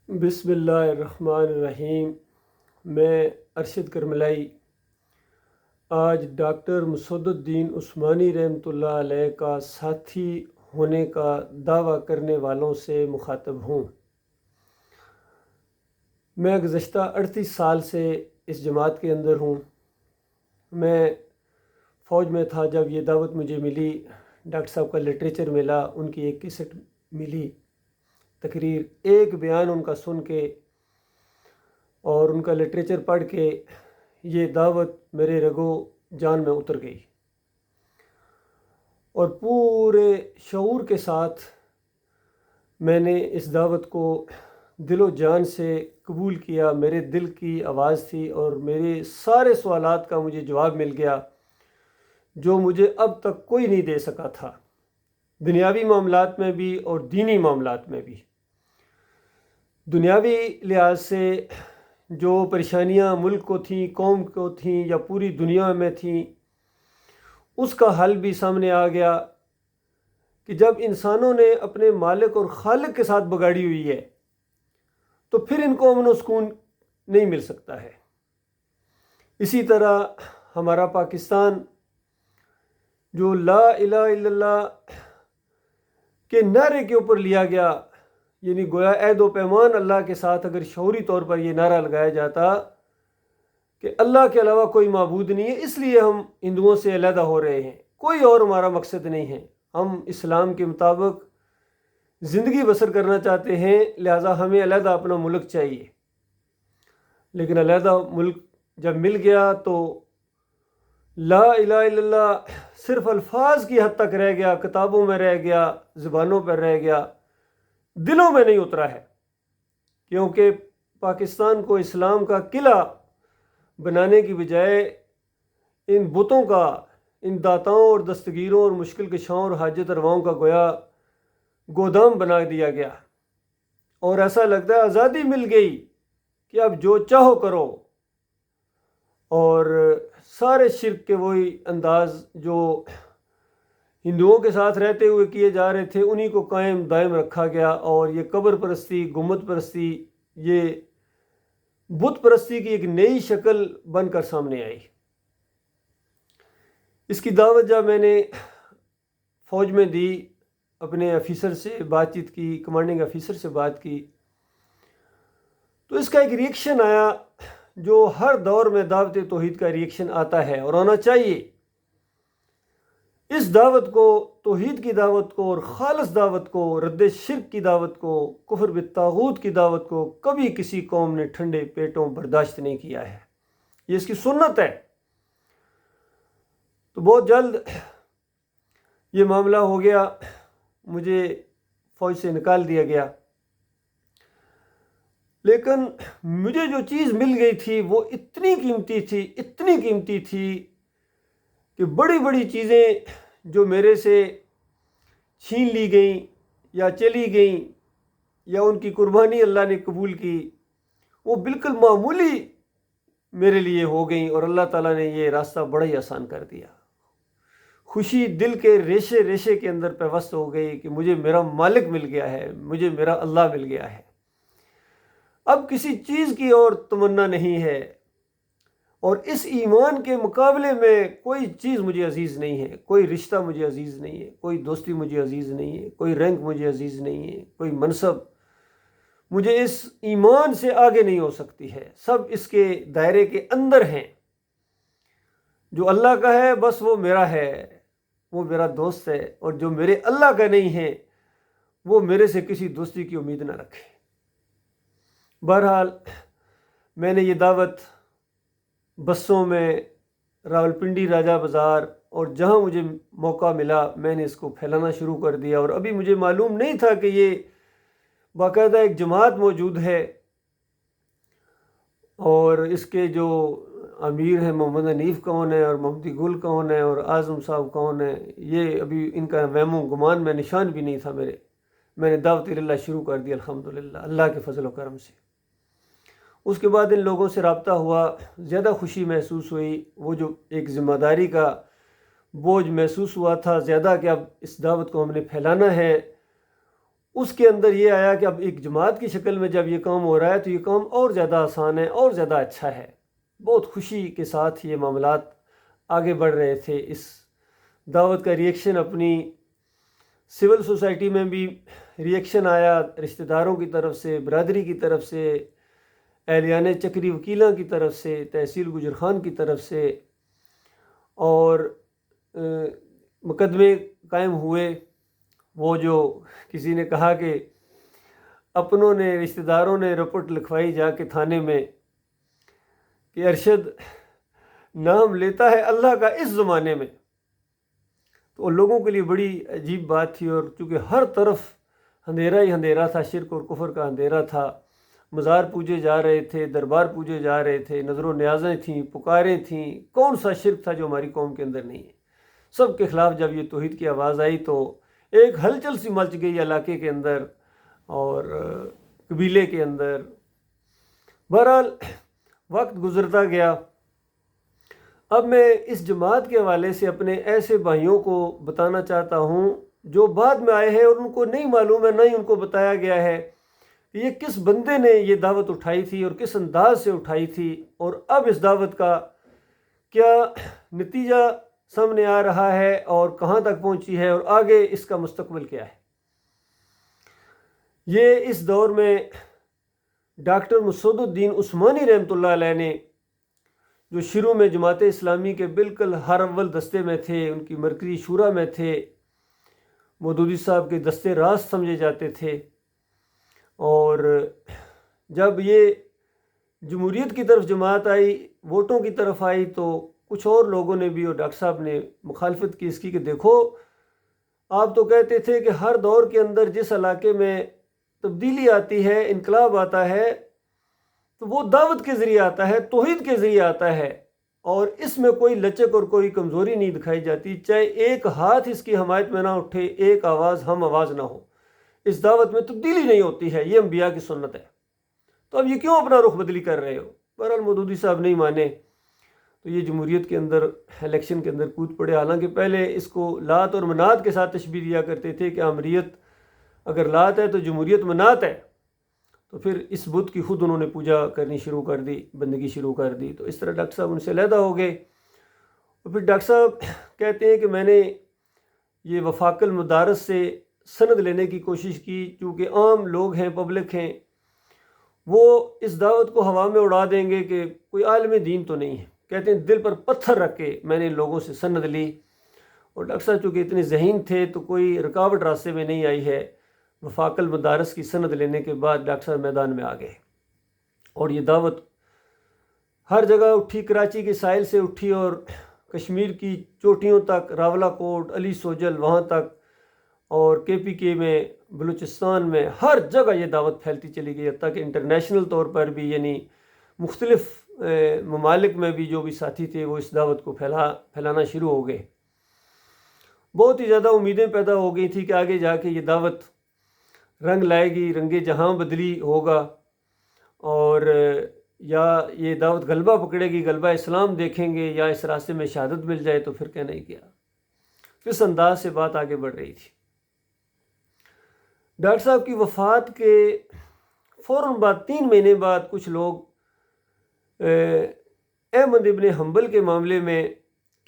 بسم اللہ الرحمن الرحیم۔ میں ارشد کرملائی آج ڈاکٹر مسعود الدین عثمانی رحمۃ اللہ علیہ کا ساتھی ہونے کا دعویٰ کرنے والوں سے مخاطب ہوں۔ میں گزشتہ 38 سال سے اس جماعت کے اندر ہوں۔ میں فوج میں تھا جب یہ دعوت مجھے ملی، ڈاکٹر صاحب کا لٹریچر ملا، ان کی ایک کیسٹ ملی، تقریر، ایک بیان ان کا سن کے اور ان کا لٹریچر پڑھ کے یہ دعوت میرے رگو جان میں اتر گئی اور پورے شعور کے ساتھ میں نے اس دعوت کو دل و جان سے قبول کیا۔ میرے دل کی آواز تھی اور میرے سارے سوالات کا مجھے جواب مل گیا جو مجھے اب تک کوئی نہیں دے سکا تھا، دنیاوی معاملات میں بھی اور دینی معاملات میں بھی۔ دنیاوی لحاظ سے جو پریشانیاں ملک کو تھیں، قوم کو تھیں یا پوری دنیا میں تھیں، اس کا حل بھی سامنے آ گیا کہ جب انسانوں نے اپنے مالک اور خالق کے ساتھ بگاڑی ہوئی ہے تو پھر ان کو امن و سکون نہیں مل سکتا ہے۔ اسی طرح ہمارا پاکستان جو لا الہ الا اللہ کے نعرے کے اوپر لیا گیا، یعنی گویا عہد و پیمان اللہ کے ساتھ اگر شعوری طور پر یہ نعرہ لگایا جاتا کہ اللہ کے علاوہ کوئی معبود نہیں ہے، اس لیے ہم ہندوؤں سے علیحدہ ہو رہے ہیں، کوئی اور ہمارا مقصد نہیں ہے، ہم اسلام کے مطابق زندگی بسر کرنا چاہتے ہیں، لہٰذا ہمیں علیحدہ اپنا ملک چاہیے۔ لیکن علیحدہ ملک جب مل گیا تو لا الہ الا اللہ صرف الفاظ کی حد تک رہ گیا، کتابوں میں رہ گیا، زبانوں پر رہ گیا، دلوں میں نہیں اترا ہے، کیونکہ پاکستان کو اسلام کا قلعہ بنانے کی بجائے ان بتوں کا، ان داتاؤں اور دستگیروں اور مشکل کشاؤں اور حاجت رواؤں کا گویا گودام بنا دیا گیا، اور ایسا لگتا ہے آزادی مل گئی کہ اب جو چاہو کرو، اور سارے شرک کے وہی انداز جو ہندوؤں کے ساتھ رہتے ہوئے کیے جا رہے تھے انہی کو قائم دائم رکھا گیا، اور یہ قبر پرستی، گنبد پرستی، یہ بت پرستی کی ایک نئی شکل بن کر سامنے آئی۔ اس کی دعوت جب میں نے فوج میں دی، اپنے آفیسر سے بات چیت کی، کمانڈنگ آفیسر سے بات کی، تو اس کا ایک ری ایکشن آیا جو ہر دور میں دعوت توحید کا ری ایکشن آتا ہے اور آنا چاہیے۔ اس دعوت کو، توحید کی دعوت کو اور خالص دعوت کو، رد شرک کی دعوت کو، کفر بالطاغوت کی دعوت کو کبھی کسی قوم نے ٹھنڈے پیٹوں برداشت نہیں کیا ہے، یہ اس کی سنت ہے۔ تو بہت جلد یہ معاملہ ہو گیا، مجھے فوج سے نکال دیا گیا، لیکن مجھے جو چیز مل گئی تھی وہ اتنی قیمتی تھی، اتنی قیمتی تھی کہ بڑی بڑی چیزیں جو میرے سے چھین لی گئیں یا چلی گئیں یا ان کی قربانی اللہ نے قبول کی، وہ بالکل معمولی میرے لیے ہو گئیں، اور اللہ تعالیٰ نے یہ راستہ بڑا ہی آسان کر دیا۔ خوشی دل کے ریشے ریشے کے اندر پیوست ہو گئی کہ مجھے میرا مالک مل گیا ہے، مجھے میرا اللہ مل گیا ہے، اب کسی چیز کی اور تمنا نہیں ہے، اور اس ایمان کے مقابلے میں کوئی چیز مجھے عزیز نہیں ہے، کوئی رشتہ مجھے عزیز نہیں ہے، کوئی دوستی مجھے عزیز نہیں ہے، کوئی رینک مجھے عزیز نہیں ہے، کوئی منصب مجھے اس ایمان سے آگے نہیں ہو سکتی ہے، سب اس کے دائرے کے اندر ہیں۔ جو اللہ کا ہے بس وہ میرا ہے، وہ میرا دوست ہے، اور جو میرے اللہ کا نہیں ہے وہ میرے سے کسی دوستی کی امید نہ رکھے۔ بہرحال میں نے یہ دعوت بسوں میں، راولپنڈی، راجہ بازار، اور جہاں مجھے موقع ملا میں نے اس کو پھیلانا شروع کر دیا، اور ابھی مجھے معلوم نہیں تھا کہ یہ باقاعدہ ایک جماعت موجود ہے، اور اس کے جو امیر ہیں محمد حنیف کون ہے اور محمدی گل کون ہے اور اعظم صاحب کون ہے، یہ ابھی ان کا وہم و گمان میں نشان بھی نہیں تھا میرے۔ میں نے دعوت اللہ شروع کر دی الحمدللہ، اللہ کے فضل و کرم سے۔ اس کے بعد ان لوگوں سے رابطہ ہوا، زیادہ خوشی محسوس ہوئی، وہ جو ایک ذمہ داری کا بوجھ محسوس ہوا تھا زیادہ کہ اب اس دعوت کو ہم نے پھیلانا ہے، اس کے اندر یہ آیا کہ اب ایک جماعت کی شکل میں جب یہ کام ہو رہا ہے تو یہ کام اور زیادہ آسان ہے اور زیادہ اچھا ہے۔ بہت خوشی کے ساتھ یہ معاملات آگے بڑھ رہے تھے۔ اس دعوت کا ریئیکشن اپنی سول سوسائٹی میں بھی ریئیکشن آیا، رشتہ داروں کی طرف سے، برادری کی طرف سے، اہلیان چکری وکیلاں کی طرف سے، تحصیل گجر خان کی طرف سے، اور مقدمے قائم ہوئے۔ وہ جو کسی نے کہا کہ اپنوں نے، رشتہ داروں نے رپورٹ لکھوائی جا کے تھانے میں کہ ارشد نام لیتا ہے اللہ کا اس زمانے میں، تو ان لوگوں کے لیے بڑی عجیب بات تھی۔ اور چونکہ ہر طرف اندھیرا ہی اندھیرا تھا، شرک اور کفر کا اندھیرا تھا، مزار پوجے جا رہے تھے، دربار پوجے جا رہے تھے، نظر و نیازیں تھیں، پکاریں تھیں، کون سا شرک تھا جو ہماری قوم کے اندر نہیں ہے؟ سب کے خلاف جب یہ توحید کی آواز آئی تو ایک ہلچل سی مچ گئی علاقے کے اندر اور قبیلے کے اندر۔ بہرحال وقت گزرتا گیا۔ اب میں اس جماعت کے حوالے سے اپنے ایسے بھائیوں کو بتانا چاہتا ہوں جو بعد میں آئے ہیں اور ان کو نہیں معلوم ہے، نہ ہی ان کو بتایا گیا ہے کہ یہ کس بندے نے یہ دعوت اٹھائی تھی اور کس انداز سے اٹھائی تھی، اور اب اس دعوت کا کیا نتیجہ سامنے آ رہا ہے اور کہاں تک پہنچی ہے اور آگے اس کا مستقبل کیا ہے۔ یہ اس دور میں ڈاکٹر مسعود الدین عثمانی رحمۃ اللہ علیہ نے، جو شروع میں جماعت اسلامی کے بالکل ہر اول دستے میں تھے، ان کی مرکزی شورا میں تھے، مودودی صاحب کے دستے راست سمجھے جاتے تھے، اور جب یہ جمہوریت کی طرف جماعت آئی، ووٹوں کی طرف آئی، تو کچھ اور لوگوں نے بھی اور ڈاکٹر صاحب نے مخالفت کی اس کی کہ دیکھو آپ تو کہتے تھے کہ ہر دور کے اندر جس علاقے میں تبدیلی آتی ہے، انقلاب آتا ہے، تو وہ دعوت کے ذریعے آتا ہے، توحید کے ذریعے آتا ہے، اور اس میں کوئی لچک اور کوئی کمزوری نہیں دکھائی جاتی، چاہے ایک ہاتھ اس کی حمایت میں نہ اٹھے، ایک آواز ہم آواز نہ ہو، اس دعوت میں تبدیلی نہیں ہوتی ہے، یہ انبیاء کی سنت ہے، تو اب یہ کیوں اپنا رخ بدلی کر رہے ہو؟ بہرحال مودودی صاحب نہیں مانے، تو یہ جمہوریت کے اندر الیکشن کے اندر کود پڑے۔ حالانکہ پہلے اس کو لات اور منات کے ساتھ تشبیہ دیا کرتے تھے کہ امریت اگر لات ہے تو جمہوریت منات ہے، تو پھر اس بت کی خود انہوں نے پوجا کرنی شروع کر دی، بندگی شروع کر دی، تو اس طرح ڈاکٹر صاحب ان سے علیحدہ ہو گئے۔ اور پھر ڈاکٹر صاحب کہتے ہیں کہ میں نے یہ وفاق المدارس سے سند لینے کی کوشش کی، چونکہ عام لوگ ہیں، پبلک ہیں، وہ اس دعوت کو ہوا میں اڑا دیں گے کہ کوئی عالم دین تو نہیں ہے۔ کہتے ہیں دل پر پتھر رکھ کے میں نے ان لوگوں سے سند لی، اور ڈاکٹر صاحب چونکہ اتنے ذہین تھے تو کوئی رکاوٹ راستے میں نہیں آئی ہے۔ وفاق المدارس کی سند لینے کے بعد ڈاکٹر صاحب میدان میں آ گئے، اور یہ دعوت ہر جگہ اٹھی، کراچی کے ساحل سے اٹھی اور کشمیر کی چوٹیوں تک، راولہ کوٹ، علی سوجل، وہاں تک، اور کے پی کے میں، بلوچستان میں، ہر جگہ یہ دعوت پھیلتی چلی گئی، حتیٰ کہ انٹرنیشنل طور پر بھی، یعنی مختلف ممالک میں بھی جو بھی ساتھی تھے وہ اس دعوت کو پھیلانا شروع ہو گئے۔ بہت ہی زیادہ امیدیں پیدا ہو گئی تھی کہ آگے جا کے یہ دعوت رنگ لائے گی، رنگ جہاں بدلی ہوگا، اور یا یہ دعوت غلبہ پکڑے گی، غلبہ اسلام دیکھیں گے، یا اس راستے میں شہادت مل جائے۔ تو پھر کہنا ہی کیا، اس انداز سے بات آگے بڑھ رہی تھی۔ ڈاکٹر صاحب کی وفات کے فوراً بعد 3 مہینے بعد کچھ لوگ احمد ابن حنبل کے معاملے میں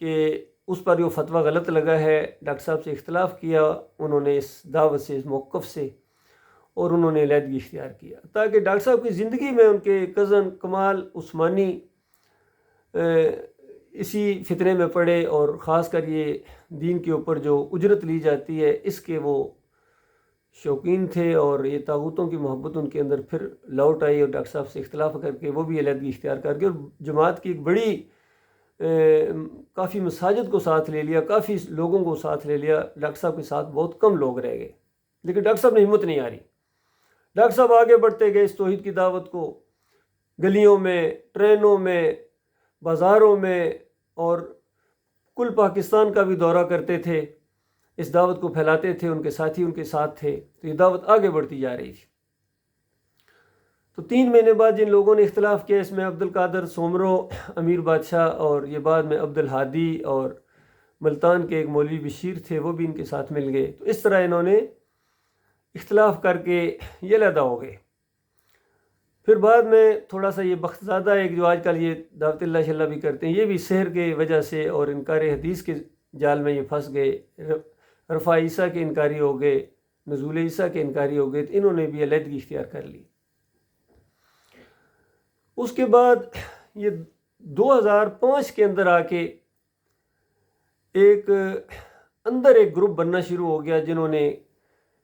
کہ اس پر جو فتویٰ غلط لگا ہے، ڈاکٹر صاحب سے اختلاف کیا، انہوں نے اس دعوت سے، اس موقف سے، اور انہوں نے علیحدگی اختیار کیا، تاکہ ڈاکٹر صاحب کی زندگی میں ان کے کزن کمال عثمانی اسی فتنے میں پڑے، اور خاص کر یہ دین کے اوپر جو اجرت لی جاتی ہے اس کے وہ شوقین تھے، اور یہ طاغوتوں کی محبت ان کے اندر پھر لوٹ آئی، اور ڈاکٹر صاحب سے اختلاف کر کے وہ بھی علیحدگی اختیار کر کے، اور جماعت کی ایک بڑی کافی مساجد کو ساتھ لے لیا، کافی لوگوں کو ساتھ لے لیا، ڈاکٹر صاحب کے ساتھ بہت کم لوگ رہ گئے، لیکن ڈاکٹر صاحب نے ہمت نہیں آ رہی۔ ڈاکٹر صاحب آگے بڑھتے گئے اس توحید کی دعوت کو، گلیوں میں، ٹرینوں میں، بازاروں میں، اور کل پاکستان کا بھی دورہ کرتے تھے، اس دعوت کو پھیلاتے تھے، ان کے ساتھی ان کے ساتھ تھے، تو یہ دعوت آگے بڑھتی جا رہی تھی۔ تو 3 مہینے بعد جن لوگوں نے اختلاف کیا، اس میں عبد القادر سومرو، امیر بادشاہ، اور یہ بعد میں عبد الہادی، اور ملتان کے ایک مولوی بشیر تھے وہ بھی ان کے ساتھ مل گئے۔ تو اس طرح انہوں نے اختلاف کر کے یہ علیحدہ ہو گئے۔ پھر بعد میں تھوڑا سا یہ بخت زیادہ ایک جو آج کل یہ دعوت اللہ شلہ بھی کرتے ہیں، یہ بھی سحر کے وجہ سے اور انکار حدیث کے جال میں یہ پھنس گئے، رفع عیسیٰ کے انکاری ہو گئے، نزول عیسیٰ کے انکاری ہو گئے، تو انہوں نے بھی علیحدگی اختیار کر لی۔ اس کے بعد یہ 2005 کے اندر آ کے ایک گروپ بننا شروع ہو گیا، جنہوں نے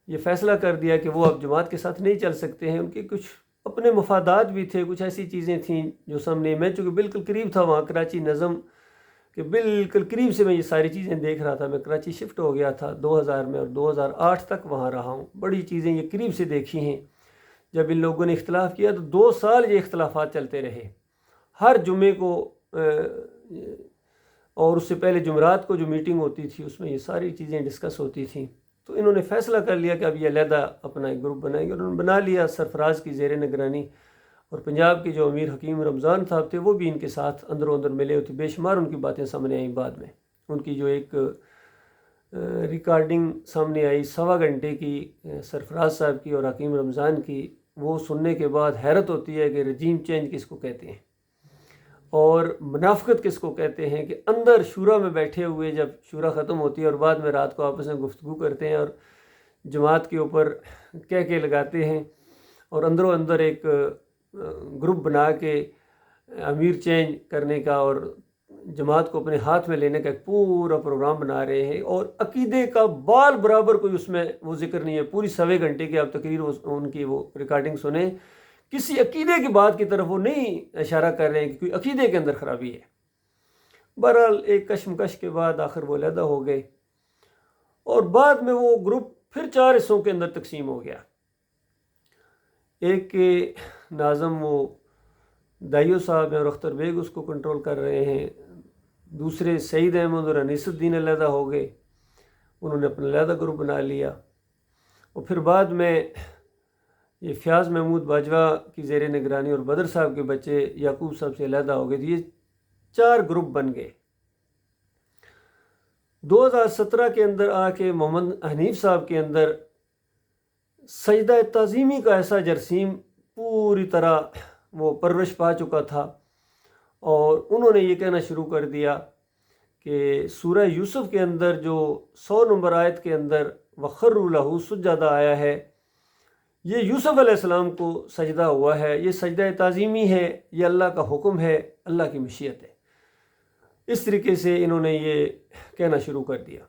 یہ فیصلہ کر دیا کہ وہ اب جماعت کے ساتھ نہیں چل سکتے ہیں۔ ان کے کچھ اپنے مفادات بھی تھے، کچھ ایسی چیزیں تھیں جو سامنے، میں چونکہ بالکل قریب تھا وہاں کراچی نظم کہ بالکل قریب سے میں یہ ساری چیزیں دیکھ رہا تھا۔ میں کراچی شفٹ ہو گیا تھا 2000 میں اور 2008 تک وہاں رہا ہوں، بڑی چیزیں یہ قریب سے دیکھی ہیں۔ جب ان لوگوں نے اختلاف کیا تو 2 سال یہ اختلافات چلتے رہے، ہر جمعے کو اور اس سے پہلے جمعرات کو جو میٹنگ ہوتی تھی اس میں یہ ساری چیزیں ڈسکس ہوتی تھیں۔ تو انہوں نے فیصلہ کر لیا کہ اب یہ علیحدہ اپنا ایک گروپ بنائیں گے، اور انہوں نے بنا لیا سرفراز کی زیر نگرانی، اور پنجاب کے جو امیر حکیم رمضان صاحب تھے وہ بھی ان کے ساتھ اندروں اندر ملے ہوتے، بے شمار ان کی باتیں سامنے آئیں۔ بعد میں ان کی جو ایک ریکارڈنگ سامنے آئی 1.25 گھنٹے کی سرفراز صاحب کی اور حکیم رمضان کی، وہ سننے کے بعد حیرت ہوتی ہے کہ رجیم چینج کس کو کہتے ہیں اور منافقت کس کو کہتے ہیں، کہ اندر شورا میں بیٹھے ہوئے جب شورا ختم ہوتی ہے اور بعد میں رات کو آپس میں گفتگو کرتے ہیں اور جماعت کے اوپر کہہ لگاتے ہیں، اور اندروں اندر ایک گروپ بنا کے امیر چینج کرنے کا اور جماعت کو اپنے ہاتھ میں لینے کا ایک پورا پروگرام بنا رہے ہیں، اور عقیدے کا بال برابر کوئی اس میں وہ ذکر نہیں ہے۔ پوری 1.25 گھنٹے کی آپ تقریر ان کی وہ ریکارڈنگ سنیں، کسی عقیدے کی بات کی طرف وہ نہیں اشارہ کر رہے ہیں کہ کوئی عقیدے کے اندر خرابی ہے۔ بہرحال ایک کشمکش کے بعد آخر وہ علیحدہ ہو گئے، اور بعد میں وہ گروپ پھر 4 حصوں کے اندر تقسیم ہو گیا۔ ایک کے ناظم وہ دائیو صاحب ہیں اور اختر بیگ اس کو کنٹرول کر رہے ہیں، دوسرے سعید احمد اور انیس الدین علیحدہ ہو گئے، انہوں نے اپنا علیحدہ گروپ بنا لیا۔ اور پھر بعد میں یہ فیاض محمود باجوہ کی زیر نگرانی اور بدر صاحب کے بچے یعقوب صاحب سے علیحدہ ہو گئے، تو یہ 4 گروپ بن گئے۔ 2017 کے اندر آ کے محمد حنیف صاحب کے اندر سجدہ تعظیمی کا ایسا جرثیم پوری طرح وہ پرورش پا چکا تھا، اور انہوں نے یہ کہنا شروع کر دیا کہ سورہ یوسف کے اندر جو 100 نمبر آیت کے اندر وَخَرُّوا لَهُ سجدہ آیا ہے، یہ یوسف علیہ السلام کو سجدہ ہوا ہے، یہ سجدہ تعظیمی ہے، یہ اللہ کا حکم ہے، اللہ کی مشیت ہے۔ اس طریقے سے انہوں نے یہ کہنا شروع کر دیا۔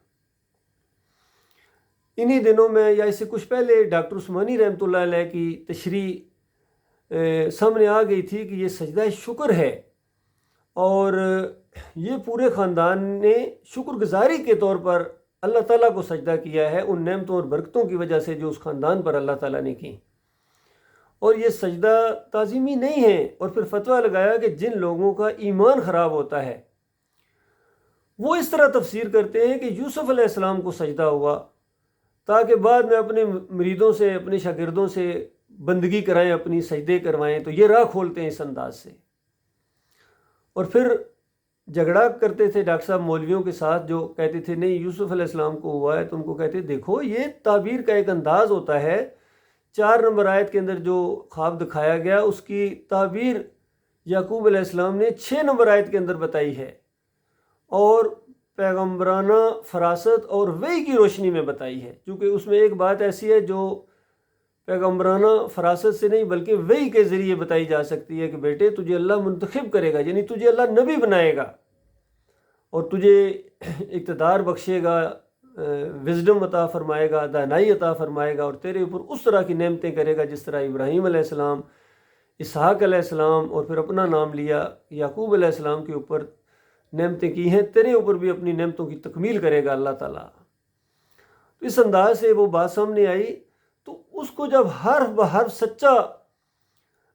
انہی دنوں میں یا اس سے کچھ پہلے ڈاکٹر عثمانی رحمۃ اللہ علیہ کی تشریح سامنے آ گئی تھی کہ یہ سجدہ شکر ہے، اور یہ پورے خاندان نے شکر گزاری کے طور پر اللہ تعالیٰ کو سجدہ کیا ہے، ان نعمتوں اور برکتوں کی وجہ سے جو اس خاندان پر اللہ تعالیٰ نے کی، اور یہ سجدہ تعظیمی نہیں ہے۔ اور پھر فتویٰ لگایا کہ جن لوگوں کا ایمان خراب ہوتا ہے وہ اس طرح تفسیر کرتے ہیں کہ یوسف علیہ السلام کو سجدہ ہوا تاکہ بعد میں اپنے مریدوں سے، اپنے شاگردوں سے بندگی کرائیں، اپنی سجدے کروائیں، تو یہ راہ کھولتے ہیں اس انداز سے۔ اور پھر جھگڑا کرتے تھے ڈاکٹر صاحب مولویوں کے ساتھ جو کہتے تھے نہیں یوسف علیہ السلام کو ہوا ہے، تو ان کو کہتے دیکھو یہ تعبیر کا ایک انداز ہوتا ہے، 4 نمبر آیت کے اندر جو خواب دکھایا گیا اس کی تعبیر یعقوب علیہ السلام نے 6 نمبر آیت کے اندر بتائی ہے، اور پیغمبرانہ فراست اور وحی کی روشنی میں بتائی ہے، کیونکہ اس میں ایک بات ایسی ہے جو پیغمبرانہ فراست سے نہیں بلکہ وحی کے ذریعے بتائی جا سکتی ہے کہ بیٹے تجھے اللہ منتخب کرے گا، یعنی تجھے اللہ نبی بنائے گا اور تجھے اقتدار بخشے گا، وزڈم عطا فرمائے گا، دانائی عطا فرمائے گا، اور تیرے اوپر اس طرح کی نعمتیں کرے گا جس طرح ابراہیم علیہ السلام، اسحاق علیہ السلام، اور پھر اپنا نام لیا یعقوب علیہ السلام کے اوپر نعمتیں کی ہیں، تیرے اوپر بھی اپنی نعمتوں کی تکمیل کرے گا اللہ تعالیٰ۔ تو اس انداز سے وہ بات سامنے آئی، تو اس کو جب حرف بحرف سچا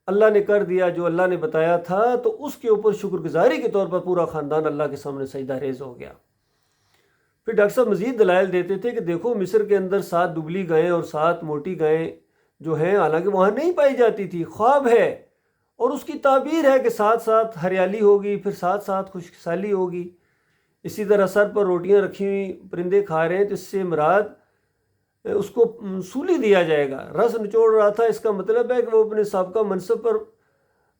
اللہ نے کر دیا جو اللہ نے بتایا تھا، تو اس کے اوپر شکر گزاری کے طور پر پورا خاندان اللہ کے سامنے سجدہ ریز ہو گیا۔ پھر ڈاکٹر صاحب مزید دلائل دیتے تھے کہ دیکھو مصر کے اندر 7 دبلی گائیں اور 7 موٹی گائیں جو ہیں حالانکہ وہاں نہیں پائی جاتی تھی، خواب ہے، اور اس کی تعبیر ہے کہ ساتھ ساتھ ہریالی ہوگی، پھر ساتھ ساتھ خشک سالی ہوگی۔ اسی طرح سر پر روٹیاں رکھی ہوئی پرندے کھا رہے ہیں، تو اس سے مراد اس کو سولی دیا جائے گا، رس نچوڑ رہا تھا، اس کا مطلب ہے کہ وہ اپنے سابقہ منصب پر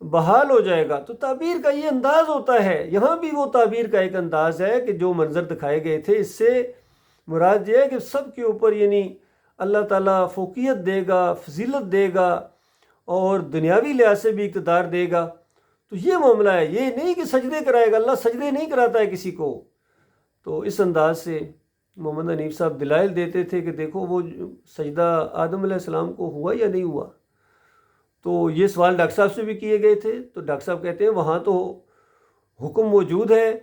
بحال ہو جائے گا۔ تو تعبیر کا یہ انداز ہوتا ہے، یہاں بھی وہ تعبیر کا ایک انداز ہے کہ جو منظر دکھائے گئے تھے، اس سے مراد یہ ہے کہ سب کے اوپر یعنی اللہ تعالیٰ فوقیت دے گا، فضیلت دے گا، اور دنیاوی لحاظ سے بھی اقتدار دے گا۔ تو یہ معاملہ ہے، یہ نہیں کہ سجدے کرائے گا، اللہ سجدے نہیں کراتا ہے کسی کو۔ تو اس انداز سے محمد حنیف صاحب دلائل دیتے تھے کہ دیکھو وہ سجدہ آدم علیہ السلام کو ہوا یا نہیں ہوا۔ تو یہ سوال ڈاکٹر صاحب سے بھی کیے گئے تھے، تو ڈاکٹر صاحب کہتے ہیں وہاں تو حکم موجود ہے،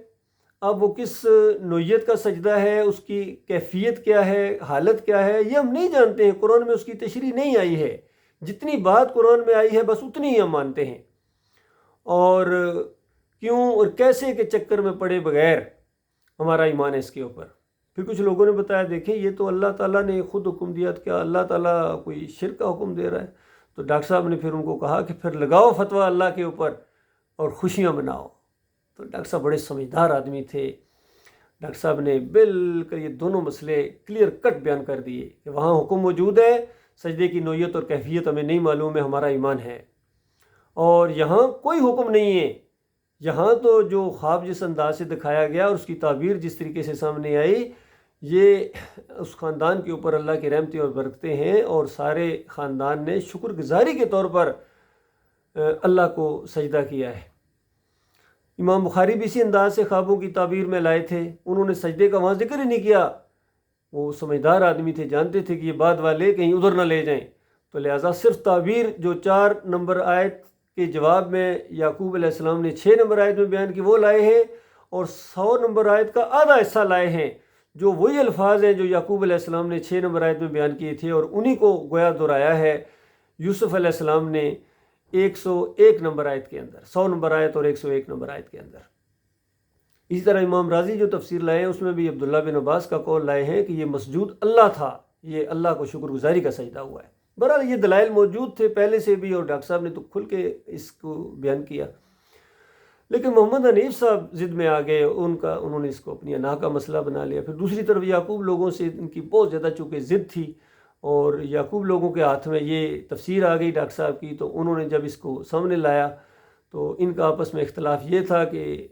اب وہ کس نوعیت کا سجدہ ہے، اس کی کیفیت کیا ہے، حالت کیا ہے، یہ ہم نہیں جانتے ہیں، قرآن میں اس کی تشریح نہیں آئی ہے۔ جتنی بات قرآن میں آئی ہے بس اتنی ہی ہم مانتے ہیں، اور کیوں اور کیسے کے چکر میں پڑے بغیر ہمارا ایمان ہے اس کے اوپر۔ پھر کچھ لوگوں نے بتایا دیکھیں یہ تو اللہ تعالیٰ نے خود حکم دیا، تو کیا اللہ تعالیٰ کوئی شرک کا حکم دے رہا ہے؟ تو ڈاکٹر صاحب نے پھر ان کو کہا کہ پھر لگاؤ فتویٰ اللہ کے اوپر اور خوشیاں مناؤ۔ تو ڈاکٹر صاحب بڑے سمجھدار آدمی تھے، ڈاکٹر صاحب نے بالکل یہ دونوں مسئلے کلیئر کٹ بیان کر دیے کہ وہاں حکم موجود ہے، سجدے کی نوعیت اور کیفیت ہمیں نہیں معلوم ہے، ہمارا ایمان ہے، اور یہاں کوئی حکم نہیں ہے۔ یہاں تو جو خواب جس انداز سے دکھایا گیا اور اس کی تعبیر جس طریقے سے سامنے آئی، یہ اس خاندان کے اوپر اللہ کی رحمتیں اور برکتیں ہیں، اور سارے خاندان نے شکر گزاری کے طور پر اللہ کو سجدہ کیا ہے۔ امام بخاری بھی اسی انداز سے خوابوں کی تعبیر میں لائے تھے، انہوں نے سجدے کا وہاں ذکر ہی نہیں کیا۔ وہ سمجھدار آدمی تھے، جانتے تھے کہ یہ بعد والے کہیں ادھر نہ لے جائیں، تو لہٰذا صرف تعبیر جو 4 نمبر آیت کے جواب میں یعقوب علیہ السلام نے 6 نمبر آیت میں بیان کی وہ لائے ہیں، اور 100 نمبر آیت کا آدھا حصہ لائے ہیں، جو وہی الفاظ ہیں جو یعقوب علیہ السلام نے 6 نمبر آیت میں بیان کیے تھے، اور انہی کو گویا دہرایا ہے یوسف علیہ السلام نے 101 نمبر آیت کے اندر، 100 نمبر آیت اور 101 نمبر آیت کے اندر۔ اسی طرح امام راضی جو تفسیر لائے ہیں اس میں بھی عبداللہ بن عباس کا قول لائے ہیں کہ یہ مسجود اللہ تھا، یہ اللہ کو شکر گزاری کا سجدہ ہوا ہے۔ بہرحال یہ دلائل موجود تھے پہلے سے بھی، اور ڈاکٹر صاحب نے تو کھل کے اس کو بیان کیا، لیکن محمد حنیف صاحب ضد میں آ گئے، انہوں نے اس کو اپنی انا کا مسئلہ بنا لیا۔ پھر دوسری طرف یعقوب لوگوں سے ان کی بہت زیادہ چونکہ ضد تھی، اور یعقوب لوگوں کے ہاتھ میں یہ تفسیر آ گئی ڈاکٹر صاحب کی، تو انہوں نے جب اس کو سامنے لایا تو ان کا آپس میں اختلاف یہ تھا کہ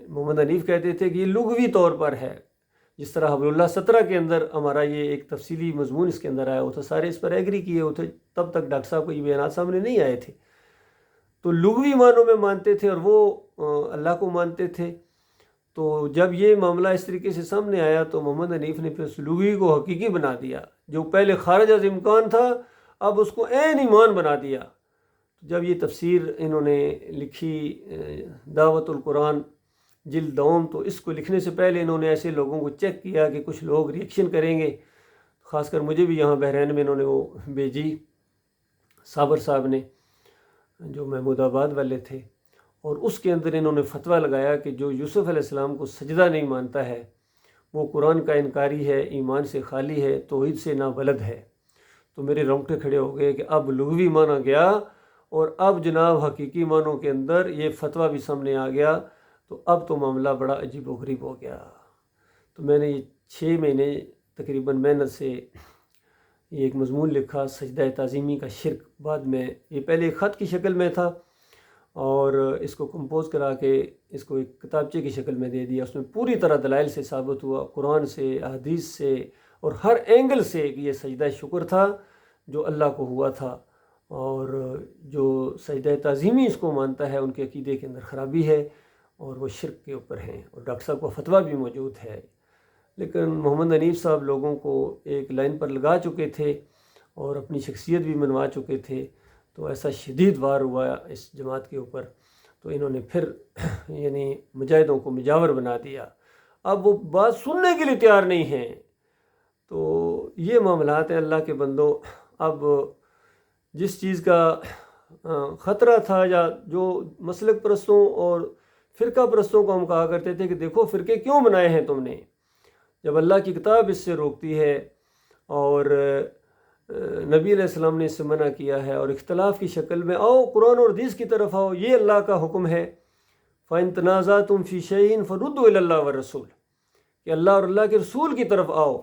محمد حنیف کہتے تھے کہ یہ لغوی طور پر ہے، جس طرح حبل اللہ 17 کے اندر ہمارا یہ ایک تفصیلی مضمون اس کے اندر آیا ہوتا، سارے اس پر ایگری کیے ہوتے، تب تک ڈاکٹر صاحب کو یہ بیانات سامنے نہیں آئے تھے، تو لغوی معنوں میں مانتے تھے اور وہ اللہ کو مانتے تھے۔ تو جب یہ معاملہ اس طریقے سے سامنے آیا تو محمد حنیف نے پھر لغوی کو حقیقی بنا دیا، جو پہلے خارج از امکان تھا اب اس کو عین ایمان بنا دیا۔ جب یہ تفسیر انہوں نے لکھی دعوت القرآن جلد دوم، تو اس کو لکھنے سے پہلے انہوں نے ایسے لوگوں کو چیک کیا کہ کچھ لوگ ریئیکشن کریں گے، خاص کر مجھے بھی یہاں بحرین میں انہوں نے وہ بھیجی صابر صاحب نے جو محمود آباد والے تھے، اور اس کے اندر انہوں نے فتویٰ لگایا کہ جو یوسف علیہ السلام کو سجدہ نہیں مانتا ہے وہ قرآن کا انکاری ہے، ایمان سے خالی ہے، توحید سے نابلد ہے۔ تو میرے رونگٹے کھڑے ہو گئے کہ اب لغوی مانا گیا، اور اب جناب حقیقی معنوں کے اندر یہ فتویٰ بھی سامنے آ گیا، تو اب تو معاملہ بڑا عجیب و غریب ہو گیا۔ تو میں نے یہ 6 مہینے تقریباً محنت سے یہ ایک مضمون لکھا، سجدہ تعظیمی کا شرک۔ بعد میں یہ پہلے ایک خط کی شکل میں تھا، اور اس کو کمپوز کرا کے اس کو ایک کتابچے کی شکل میں دے دیا۔ اس میں پوری طرح دلائل سے ثابت ہوا، قرآن سے، احادیث سے، اور ہر اینگل سے کہ یہ سجدہ شکر تھا جو اللہ کو ہوا تھا، اور جو سجدہ تعظیمی اس کو مانتا ہے ان کے عقیدے کے اندر خرابی ہے، اور وہ شرک کے اوپر ہیں، اور ڈاکٹر صاحب کا فتویٰ بھی موجود ہے۔ لیکن محمد حنیف صاحب لوگوں کو ایک لائن پر لگا چکے تھے اور اپنی شخصیت بھی منوا چکے تھے، تو ایسا شدید وار ہوا اس جماعت کے اوپر، تو انہوں نے پھر یعنی مجاہدوں کو مجاور بنا دیا، اب وہ بات سننے کے لیے تیار نہیں ہیں۔ تو یہ معاملات ہیں اللہ کے بندوں۔ اب جس چیز کا خطرہ تھا، یا جو مسلک پرستوں اور فرقہ پرستوں کو ہم کہا کرتے تھے کہ دیکھو فرقے کیوں بنائے ہیں تم نے، جب اللہ کی کتاب اس سے روکتی ہے اور نبی علیہ السلام نے اس سے منع کیا ہے، اور اختلاف کی شکل میں آؤ قرآن اور حدیث کی طرف آؤ، یہ اللہ کا حکم ہے۔ فَإِن تَنَازَعْتُمْ فِي شَيْءٍ فَرُدُّوهُ إِلَى اللَّهِ وَالرَّسُولِ، کہ اللہ اور اللہ کے رسول کی طرف آؤ۔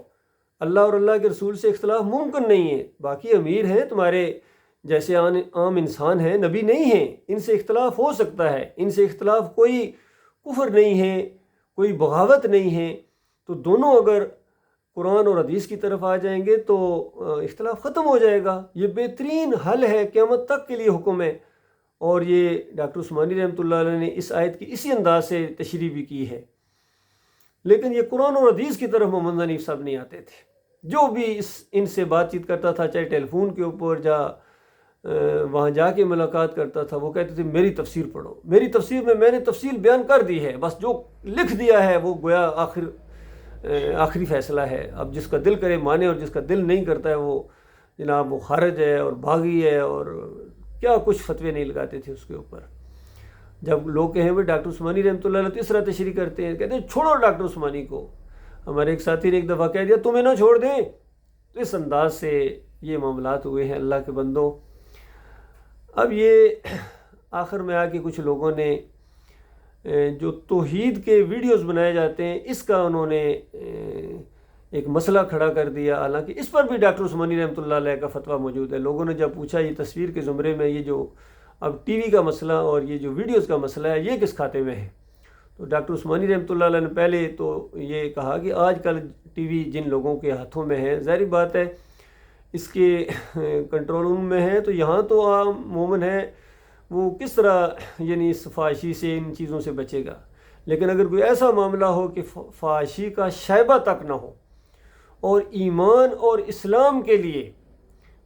اللہ اور اللہ کے رسول سے اختلاف ممکن نہیں ہے. باقی امیر ہیں تمہارے جیسے عام انسان ہیں، نبی نہیں ہیں، ان سے اختلاف ہو سکتا ہے. ان سے اختلاف کوئی کفر نہیں ہے، کوئی بغاوت نہیں ہے. تو دونوں اگر قرآن اور حدیث کی طرف آ جائیں گے تو اختلاف ختم ہو جائے گا. یہ بہترین حل ہے، قیامت تک کے لیے حکم ہے. اور یہ ڈاکٹر عثمانی رحمۃ اللہ علیہ نے اس آیت کی اسی انداز سے تشریح بھی کی ہے. لیکن یہ قرآن اور حدیث کی طرف محمد حنیف صاحب نہیں آتے تھے. جو بھی ان سے بات چیت کرتا تھا، چاہے ٹیلی فون کے اوپر وہاں جا کے ملاقات کرتا تھا، وہ کہتے تھے میری تفسیر پڑھو. میری تفسیر میں نے تفصیل بیان کر دی ہے، بس جو لکھ دیا ہے وہ گویا آخری فیصلہ ہے. اب جس کا دل کرے مانے، اور جس کا دل نہیں کرتا ہے وہ جناب وہ خارج ہے اور باغی ہے، اور کیا کچھ فتوے نہیں لگاتے تھے اس کے اوپر. جب لوگ کہیں وہ ڈاکٹر عثمانی رحمۃ اللہ علیہ تو اس طرح تشریح کرتے ہیں، کہتے ہیں چھوڑو ڈاکٹر عثمانی کو. ہمارے ایک ساتھی نے ایک دفعہ کہہ دیا تمہیں نہ چھوڑ دیں. تو اس انداز سے یہ معاملات ہوئے ہیں اللہ کے بندوں. اب یہ آخر میں آ کے کچھ لوگوں نے جو توحید کے ویڈیوز بنائے جاتے ہیں اس کا انہوں نے ایک مسئلہ کھڑا کر دیا. حالانکہ اس پر بھی ڈاکٹر عثمانی رحمۃ اللہ علیہ کا فتویٰ موجود ہے. لوگوں نے جب پوچھا یہ تصویر کے زمرے میں یہ جو اب ٹی وی کا مسئلہ اور یہ جو ویڈیوز کا مسئلہ ہے یہ کس کھاتے میں ہے، تو ڈاکٹر عثمانی رحمۃ اللہ علیہ نے پہلے تو یہ کہا کہ آج کل ٹی وی جن لوگوں کے ہاتھوں میں ہے، ظاہری بات ہے اس کے کنٹرول روم میں ہے، تو یہاں تو عام مومن ہے وہ کس طرح یعنی اس فحاشی سے ان چیزوں سے بچے گا. لیکن اگر کوئی ایسا معاملہ ہو کہ فحاشی کا شائبہ تک نہ ہو اور ایمان اور اسلام کے لیے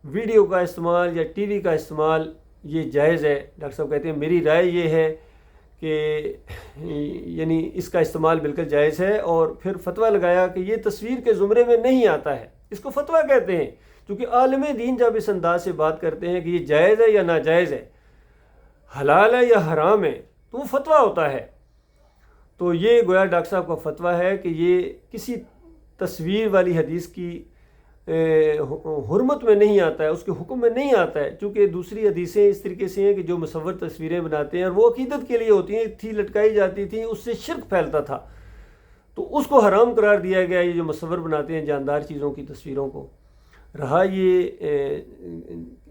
ویڈیو کا استعمال یا ٹی وی کا استعمال یہ جائز ہے. ڈاکٹر صاحب کہتے ہیں میری رائے یہ ہے کہ یعنی اس کا استعمال بالکل جائز ہے. اور پھر فتویٰ لگایا کہ یہ تصویر کے زمرے میں نہیں آتا ہے، اس کو فتویٰ کہتے ہیں. کیونکہ عالم دین جب اس انداز سے بات کرتے ہیں کہ یہ جائز ہے یا ناجائز ہے، حلال ہے یا حرام ہے، تو وہ فتویٰ ہوتا ہے. تو یہ گویا ڈاکٹر صاحب کا فتویٰ ہے کہ یہ کسی تصویر والی حدیث کی حرمت میں نہیں آتا ہے، اس کے حکم میں نہیں آتا ہے. چونکہ دوسری حدیثیں اس طریقے سے ہیں کہ جو مصور تصویریں بناتے ہیں اور وہ عقیدت کے لیے ہوتی ہیں، تھی لٹکائی جاتی تھیں، اس سے شرک پھیلتا تھا، تو اس کو حرام قرار دیا گیا. یہ جو مصور بناتے ہیں جاندار چیزوں کی تصویروں کو. رہا یہ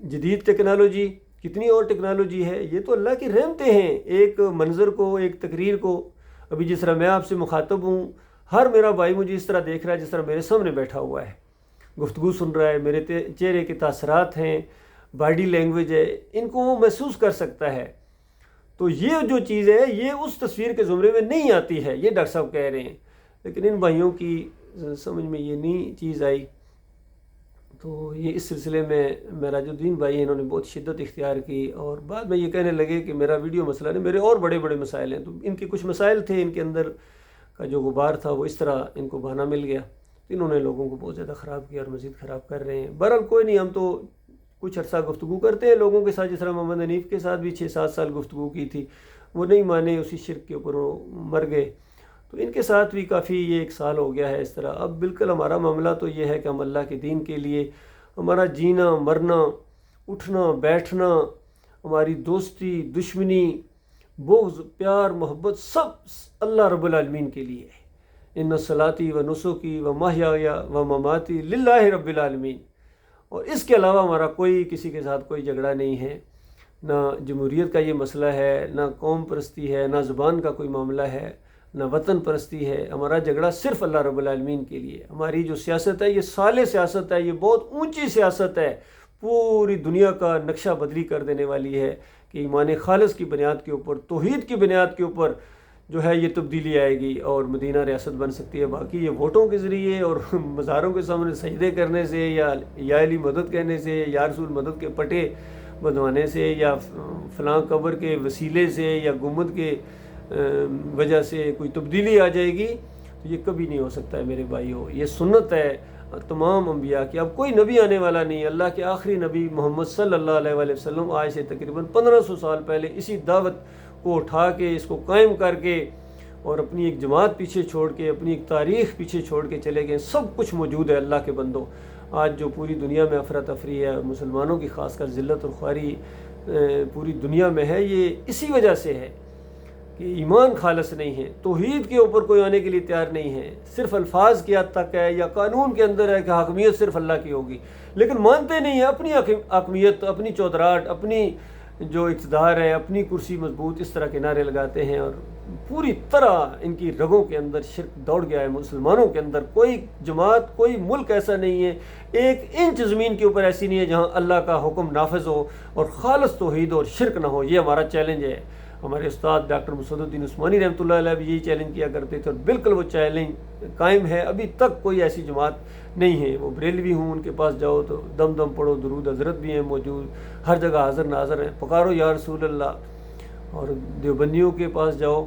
جدید ٹیکنالوجی، کتنی اور ٹیکنالوجی ہے، یہ تو اللہ کی رحمتیں ہیں. ایک منظر کو، ایک تقریر کو، ابھی جس طرح میں آپ سے مخاطب ہوں، ہر میرا بھائی مجھے اس طرح دیکھ رہا ہے جس طرح میرے سامنے بیٹھا ہوا ہے، گفتگو سن رہا ہے، میرے چہرے کے تاثرات ہیں، باڈی لینگویج ہے، ان کو وہ محسوس کر سکتا ہے. تو یہ جو چیز ہے یہ اس تصویر کے زمرے میں نہیں آتی ہے، یہ ڈاکٹر صاحب کہہ رہے ہیں. لیکن ان بھائیوں کی سمجھ میں یہ نہیں چیز آئی. تو یہ اس سلسلے میں معراج الدین بھائی انہوں نے بہت شدت اختیار کی، اور بعد میں یہ کہنے لگے کہ میرا ویڈیو مسئلہ نہیں، میرے اور بڑے بڑے مسائل ہیں. تو ان کے کچھ مسائل تھے، ان کے اندر کا جو غبار تھا وہ اس طرح ان کو بہانہ مل گیا. انہوں نے لوگوں کو بہت زیادہ خراب کیا اور مزید خراب کر رہے ہیں. بہرحال کوئی نہیں، ہم تو کچھ عرصہ گفتگو کرتے ہیں لوگوں کے ساتھ. جس طرح محمد حنیف کے ساتھ بھی 6-7 سال گفتگو کی تھی، وہ نہیں مانے، اسی شرک کے اوپر وہ مر گئے. تو ان کے ساتھ بھی کافی یہ 1 سال ہو گیا ہے اس طرح. اب بالکل ہمارا معاملہ تو یہ ہے کہ ہم اللہ کے دین کے لیے ہمارا جینا مرنا، اٹھنا بیٹھنا، ہماری دوستی دشمنی، بغض پیار محبت سب اللہ رب العالمین کے لیے ہے. ان صلاتی و نسکی و محیای و مماتی للہ رب العالمین. اور اس کے علاوہ ہمارا کوئی کسی کے ساتھ کوئی جھگڑا نہیں ہے، نہ جمہوریت کا یہ مسئلہ ہے، نہ قوم پرستی ہے، نہ زبان کا کوئی معاملہ ہے، نہ وطن پرستی ہے. ہمارا جھگڑا صرف اللہ رب العالمین کے لیے. ہماری جو سیاست ہے یہ صالح سیاست ہے، یہ بہت اونچی سیاست ہے، پوری دنیا کا نقشہ بدلی کر دینے والی ہے کہ ایمان خالص کی بنیاد کے اوپر، توحید کی بنیاد کے اوپر جو ہے یہ تبدیلی آئے گی اور مدینہ ریاست بن سکتی ہے. باقی یہ ووٹوں کے ذریعے اور مزاروں کے سامنے سجدے کرنے سے، یا علی مدد کہنے سے، یا رسول مدد کے پٹے بندھوانے سے، یا فلاں قبر کے وسیلے سے، یا گنبد کے وجہ سے کوئی تبدیلی آ جائے گی، تو یہ کبھی نہیں ہو سکتا ہے میرے بھائیو. یہ سنت ہے تمام انبیاء کی. اب کوئی نبی آنے والا نہیں ہے. اللہ کے آخری نبی محمد صلی اللہ علیہ وآلہ وسلم آج سے تقریباً 1500 سال پہلے اسی دعوت کو اٹھا کے، اس کو قائم کر کے، اور اپنی ایک جماعت پیچھے چھوڑ کے، اپنی ایک تاریخ پیچھے چھوڑ کے چلے گئے. سب کچھ موجود ہے اللہ کے بندوں. آج جو پوری دنیا میں افراتفری ہے، مسلمانوں کی خاص کر ذلت اور خواری پوری دنیا میں ہے، یہ اسی وجہ سے ہے کہ ایمان خالص نہیں ہے، توحید کے اوپر کوئی آنے کے لیے تیار نہیں ہے، صرف الفاظ کی حد تک ہے یا قانون کے اندر ہے کہ حاکمیت صرف اللہ کی ہوگی، لیکن مانتے نہیں ہیں اپنی حاکمیت، اپنی چودراہٹ، اپنی جو اقتدار ہے، اپنی کرسی مضبوط، اس طرح کے نعرے لگاتے ہیں، اور پوری طرح ان کی رگوں کے اندر شرک دوڑ گیا ہے۔ مسلمانوں کے اندر کوئی جماعت، کوئی ملک ایسا نہیں ہے، ایک انچ زمین کے اوپر ایسی نہیں ہے جہاں اللہ کا حکم نافذ ہو اور خالص توحید اور شرک نہ ہو۔ یہ ہمارا چیلنج ہے۔ ہمارے استاد ڈاکٹر مسعود الدین عثمانی رحمۃ اللہ علیہ بھی یہی چیلنج کیا کرتے تھے، اور بالکل وہ چیلنج قائم ہے۔ ابھی تک کوئی ایسی جماعت نہیں ہے، وہ بریلوی ہوں، ان کے پاس جاؤ تو دم دم پڑھو، درود حضرت بھی ہیں موجود، ہر جگہ حاضر ناظر ہیں، پکارو یا رسول اللہ۔ اور دیوبندیوں کے پاس جاؤ،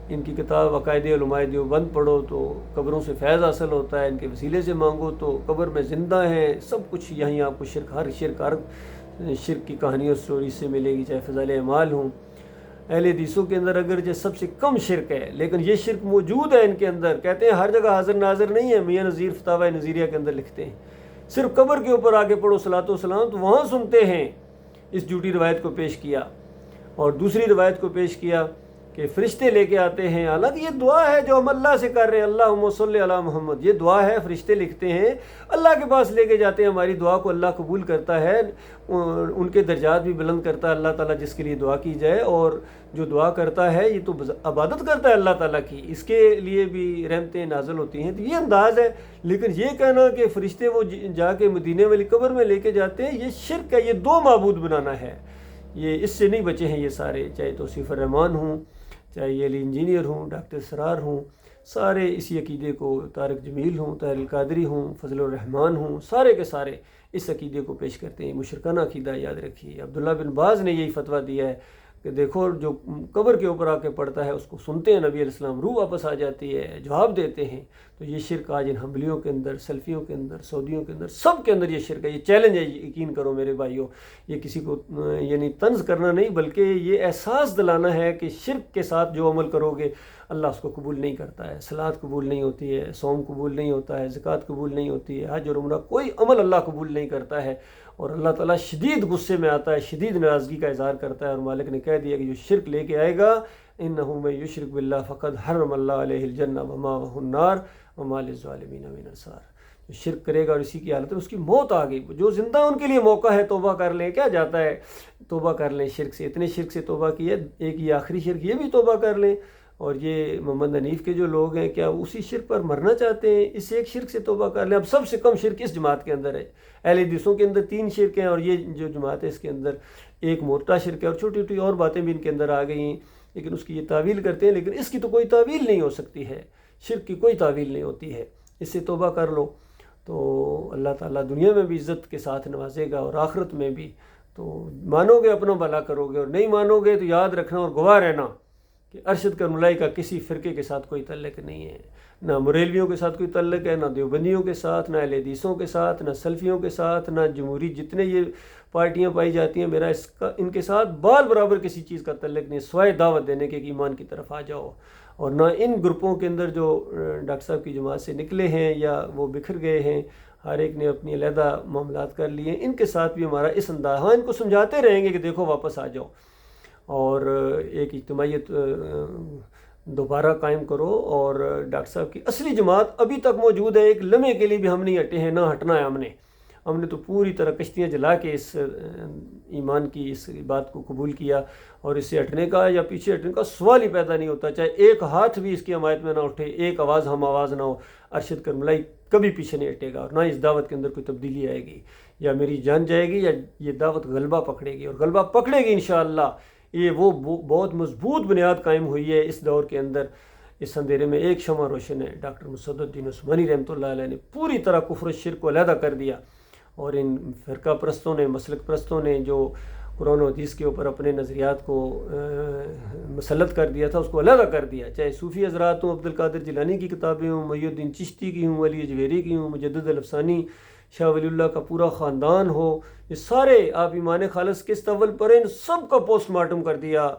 ان کی کتاب عقائد علماء دیوبند پڑھو تو قبروں سے فیض حاصل ہوتا ہے، ان کے وسیلے سے مانگو تو قبر میں زندہ ہیں، سب کچھ یہیں آپ کو ہر شرک کی کہانی اور سٹوری سے ملے گی، چاہے فضائل اعمال ہوں۔ اہل حدیثوں کے اندر اگرچہ سب سے کم شرک ہے، لیکن یہ شرک موجود ہے ان کے اندر۔ کہتے ہیں ہر جگہ حاضر ناظر نہیں ہے، میاں نذیر فتاوی نظیریہ کے اندر لکھتے ہیں صرف قبر کے اوپر آگے پڑھو صلاۃ و سلام، تو وہاں سنتے ہیں۔ اس جھوٹی روایت کو پیش کیا، اور دوسری روایت کو پیش کیا کہ فرشتے لے کے آتے ہیں، حالانکہ یہ دعا ہے جو ہم اللہ سے کر رہے ہیں، اللہم صلی علی محمد، یہ دعا ہے، فرشتے لکھتے ہیں، اللہ کے پاس لے کے جاتے ہیں، ہماری دعا کو اللہ قبول کرتا ہے، ان کے درجات بھی بلند کرتا ہے اللہ تعالیٰ جس کے لیے دعا کی جائے، اور جو دعا کرتا ہے یہ تو عبادت کرتا ہے اللہ تعالیٰ کی، اس کے لیے بھی رحمتیں نازل ہوتی ہیں۔ تو یہ انداز ہے، لیکن یہ کہنا کہ فرشتے وہ جا کے مدینے والی قبر میں لے کے جاتے ہیں، یہ شرک ہے، یہ دو معبود بنانا ہے۔ یہ اس سے نہیں بچے ہیں یہ سارے، چاہے توصیف الرحمان ہوں، چاہے یہ علی انجینئر ہوں، ڈاکٹر سرار ہوں، سارے اسی عقیدے کو، طارق جمیل ہوں، طاہر القادری ہوں، فضل الرحمان ہوں، سارے کے سارے اس عقیدے کو پیش کرتے ہیں۔ مشرکانہ عقیدہ یاد رکھیے۔ عبداللہ بن باز نے یہی فتویٰ دیا ہے کہ دیکھو جو قبر کے اوپر آ کے پڑھتا ہے اس کو سنتے ہیں نبی علیہ السلام، روح واپس آ جاتی ہے، جواب دیتے ہیں۔ تو یہ شرک آج ان حنبلیوں کے اندر، سلفیوں کے اندر، سعودیوں کے اندر، سب کے اندر یہ شرک ہے۔ یہ چیلنج ہے، یقین کرو میرے بھائیوں، یہ کسی کو یعنی طنز کرنا نہیں، بلکہ یہ احساس دلانا ہے کہ شرک کے ساتھ جو عمل کرو گے اللہ اس کو قبول نہیں کرتا ہے۔ صلاۃ قبول نہیں ہوتی ہے، صوم قبول نہیں ہوتا ہے، زکوٰۃ قبول نہیں ہوتی ہے، حج اور عمرہ، کوئی عمل اللہ قبول نہیں کرتا ہے، اور اللہ تعالیٰ شدید غصے میں آتا ہے، شدید ناراضگی کا اظہار کرتا ہے۔ اور مالک نے کہہ دیا کہ جو شرک لے کے آئے گا، انہ من یشرک باللہ فقد حرم اللہ علیہ الجنہ ومأوہ النار وما للظالمین من انصار۔ جو شرک کرے گا اور اسی کی حالت میں اس کی موت آ گئی، جو زندہ ان کے لیے موقع ہے توبہ کر لیں، کیا جاتا ہے، توبہ کر لیں شرک سے، اتنے شرک سے توبہ کی ہے، ایک یہ آخری شرک یہ بھی توبہ کر لیں۔ اور یہ محمد حنیف کے جو لوگ ہیں، کیا اسی شرک پر مرنا چاہتے ہیں؟ اس ایک شرک سے توبہ کر لیں۔ اب سب سے کم شرک اس جماعت کے اندر ہے، اہل حدیثوں کے اندر 3 شرک ہیں، اور یہ جو جماعت ہے اس کے اندر ایک موٹا شرک ہے، اور چھوٹی چھوٹی اور باتیں بھی ان کے اندر آ گئی ہیں، لیکن اس کی یہ تعویل کرتے ہیں، لیکن اس کی تو کوئی تعویل نہیں ہو سکتی ہے، شرک کی کوئی تعویل نہیں ہوتی ہے۔ اس سے توبہ کر لو تو اللہ تعالیٰ دنیا میں بھی عزت کے ساتھ نوازے گا، اور آخرت میں بھی۔ تو مانو گے اپنا بھلا کرو گے، اور نہیں مانو گے تو یاد رکھنا اور گواہ رہنا کہ ارشد کرملائی کا کسی فرقے کے ساتھ کوئی تعلق نہیں ہے، نہ مریلویوں کے ساتھ کوئی تعلق ہے، نہ دیوبندیوں کے ساتھ، نہ اہل حدیثوں کے ساتھ، نہ سلفیوں کے ساتھ، نہ جمہوری جتنے یہ پارٹیاں پائی جاتی ہیں، میرا ان کے ساتھ بال برابر کسی چیز کا تعلق نہیں، سوائے دعوت دینے کے کہ ایمان کی طرف آ جاؤ۔ اور نہ ان گروپوں کے اندر جو ڈاکٹر صاحب کی جماعت سے نکلے ہیں یا وہ بکھر گئے ہیں، ہر ایک نے اپنی علیحدہ معاملات کر لیے، ان کے ساتھ بھی ہمارا اس انداز، ہاں ان کو سمجھاتے رہیں گے کہ دیکھو واپس آ جاؤ، اور ایک اجتماعیت دوبارہ قائم کرو۔ اور ڈاکٹر صاحب کی اصلی جماعت ابھی تک موجود ہے، ایک لمحے کے لیے بھی ہم نہیں ہٹے ہیں، نہ ہٹنا ہے ہم نے تو پوری طرح کشتیاں جلا کے اس ایمان کی اس بات کو قبول کیا، اور اس سے ہٹنے کا یا پیچھے ہٹنے کا سوال ہی پیدا نہیں ہوتا، چاہے ایک ہاتھ بھی اس کی حمایت میں نہ اٹھے، ایک آواز ہم آواز نہ ہو، ارشد کرملائی کبھی پیچھے نہیں ہٹے گا، اور نہ اس دعوت کے اندر کوئی تبدیلی آئے گی، یا میری جان جائے گی یا یہ دعوت غلبہ پکڑے گی، اور غلبہ پکڑے گی انشاءاللہ۔ یہ وہ بہت مضبوط بنیاد قائم ہوئی ہے اس دور کے اندر۔ اس اندھیرے میں ایک شمع روشن ہے، ڈاکٹر مسعود الدین عثمانی رحمۃ اللہ علیہ نے پوری طرح کفر و شرک کو علیحدہ کر دیا، اور ان فرقہ پرستوں نے، مسلک پرستوں نے جو قرآن و حدیث کے اوپر اپنے نظریات کو مسلط کر دیا تھا، اس کو علیحدہ کر دیا، چاہے صوفی حضرات ہوں، عبد القادر جیلانی کی کتابیں ہوں، محی الدین چشتی کی ہوں، علی اجویری کی ہوں، مجدد الافسانی، شاہ ولی اللہ کا پورا خاندان ہو، یہ سارے آپ ایمان خالص کس اول پڑھیں، ان سب کا پوسٹ مارٹم کر دیا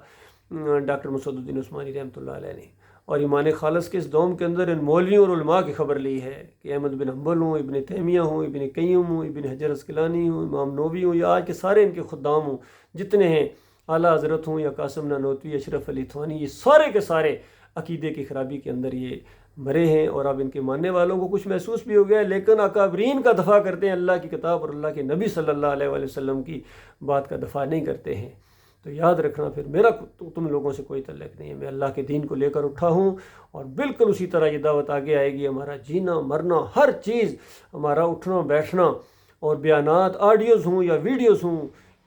ڈاکٹر مسعود الدین عثمانی رحمۃ اللہ علیہ نے، اور ایمان خالص کے اس دوم کے اندر ان مولویوں اور علماء کی خبر لی ہے کہ احمد بن حنبل ہوں، ابن تیمیہ ہوں، ابن قیم ہوں، ابن حجر عسقلانی ہوں، امام نووی ہوں، یا آج کے سارے ان کے خدام ہوں جتنے ہیں، اعلیٰ حضرت ہوں یا قاسم نانوتوی، اشرف علی تھوانی، یہ سارے کے سارے عقیدے کی خرابی کے اندر یہ مرے ہیں، اور اب ان کے ماننے والوں کو کچھ محسوس بھی ہو گیا ہے، لیکن اکابرین کا دفاع کرتے ہیں، اللہ کی کتاب اور اللہ کے نبی صلی اللہ علیہ وآلہ وسلم کی بات کا دفاع نہیں کرتے ہیں۔ تو یاد رکھنا، پھر میرا تم لوگوں سے کوئی تعلق نہیں ہے، میں اللہ کے دین کو لے کر اٹھا ہوں، اور بالکل اسی طرح یہ دعوت آگے آئے گی۔ ہمارا جینا مرنا ہر چیز، ہمارا اٹھنا بیٹھنا اور بیانات آڈیوز ہوں یا ویڈیوز ہوں،